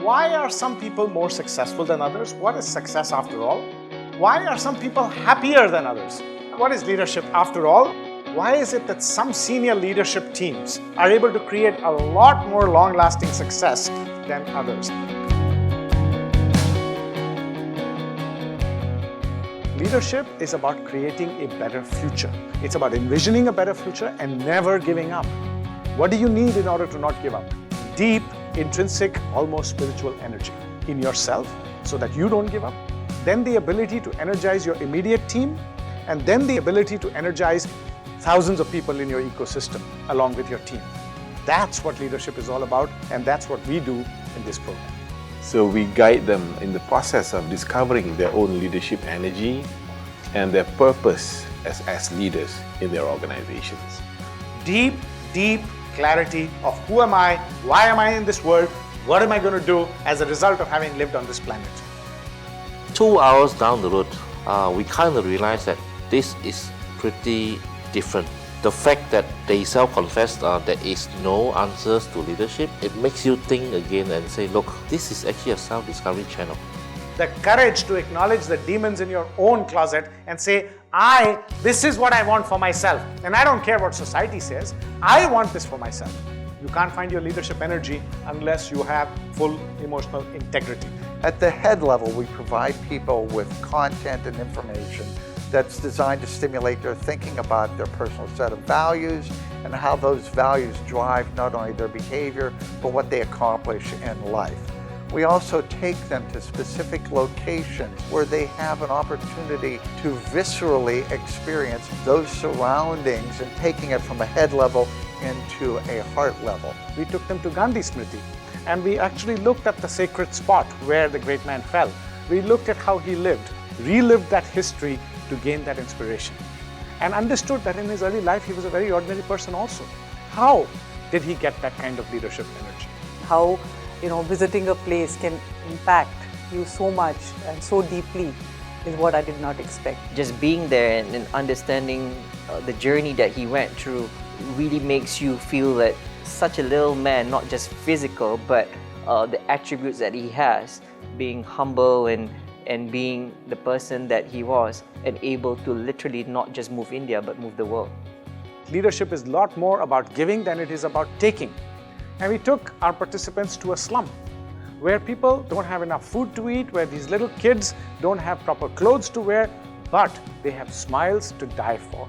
Why are some people more successful than others? What is success after all? Why are some people happier than others? What is leadership after all? Why is it that some senior leadership teams are able to create a lot more long-lasting success than others? Leadership is about creating a better future. It's about envisioning a better future and never giving up. What do you need in order to not give up? Deep, intrinsic, almost spiritual energy in yourself so that you don't give up. Then the ability to energize your immediate team, and then the ability to energize thousands of people in your ecosystem along with your team. That's what leadership is all about, and that's what we do in this program. So we guide them in the process of discovering their own leadership energy and their purpose as leaders in their organizations. Deep clarity of who am I, why am I in this world, what am I going to do as a result of having lived on this planet. 2 hours down the road, we kind of realized that this is pretty different. The fact that they self-confessed there is no answers to leadership, it makes you think again and say, look, this is actually a self-discovery channel. The courage to acknowledge the demons in your own closet and say, this is what I want for myself. And I don't care what society says. I want this for myself. You can't find your leadership energy unless you have full emotional integrity. At the head level, we provide people with content and information that's designed to stimulate their thinking about their personal set of values and how those values drive not only their behavior, but what they accomplish in life. We also take them to specific locations where they have an opportunity to viscerally experience those surroundings and taking it from a head level into a heart level. We took them to Gandhi Smriti, and we actually looked at the sacred spot where the great man fell. We looked at how he lived, relived that history to gain that inspiration, and understood that in his early life he was a very ordinary person also. How did he get that kind of leadership energy? How visiting a place can impact you so much and so deeply is what I did not expect. Just being there and understanding the journey that he went through really makes you feel that such a little man, not just physical, but the attributes that he has, being humble and being the person that he was, and able to literally not just move India, but move the world. Leadership is a lot more about giving than it is about taking. And we took our participants to a slum where people don't have enough food to eat, where these little kids don't have proper clothes to wear, but they have smiles to die for.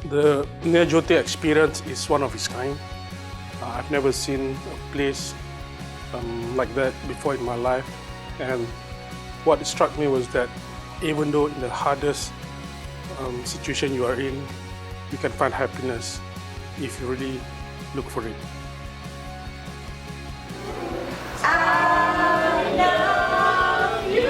The Near Jyoti experience is one of its kind. I've never seen a place like that before in my life. And what struck me was that even though in the hardest situation you are in, you can find happiness if you really look for it. I love you.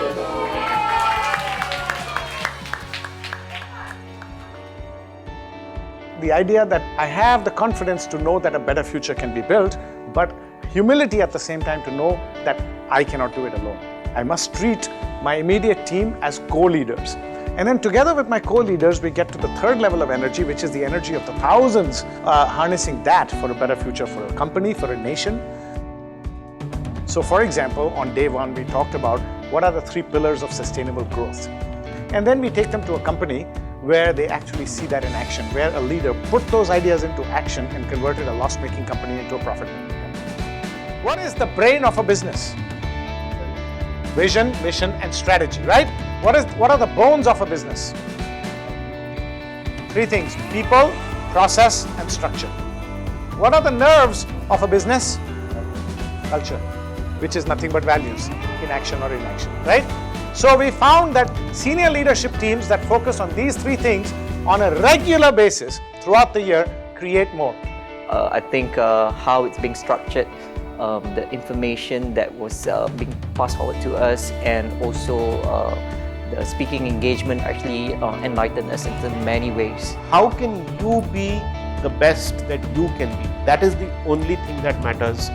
The idea that I have the confidence to know that a better future can be built, but humility at the same time to know that I cannot do it alone. I must treat my immediate team as co-leaders. And then together with my co-leaders, we get to the third level of energy, which is the energy of the thousands, harnessing that for a better future for a company, for a nation. So for example, on day one, we talked about what are the 3 pillars of sustainable growth. And then we take them to a company where they actually see that in action, where a leader put those ideas into action and converted a loss-making company into a profit-making company. What is the brain of a business? Vision, mission, and strategy, right? What are the bones of a business? 3 things: people, process, and structure. What are the nerves of a business? Culture, which is nothing but values in action or inaction, right? So we found that senior leadership teams that focus on these 3 things on a regular basis throughout the year create more. I think how it's being structured, the information that was being passed forward to us, and also the speaking engagement actually enlightened us in many ways. How can you be the best that you can be? That is the only thing that matters.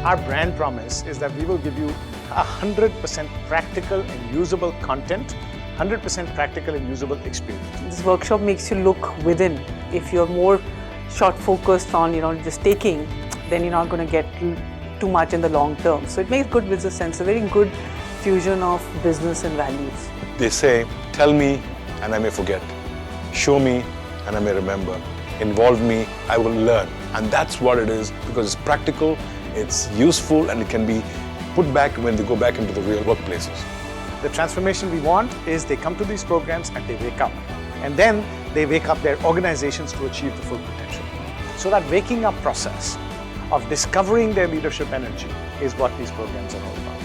Our brand promise is that we will give you 100% practical and usable content, 100% practical and usable experience. This workshop makes you look within. If you're more short focused on just taking, then you're not going to get too much in the long term. So it makes good business sense, a very good fusion of business and values. They say, tell me and I may forget. Show me and I may remember. Involve me, I will learn. And that's what it is, because it's practical, it's useful, and it can be put back when they go back into the real workplaces. The transformation we want is they come to these programs and they wake up. And then they wake up their organizations to achieve the full potential. So that waking up process of discovering their leadership energy is what these programs are all about.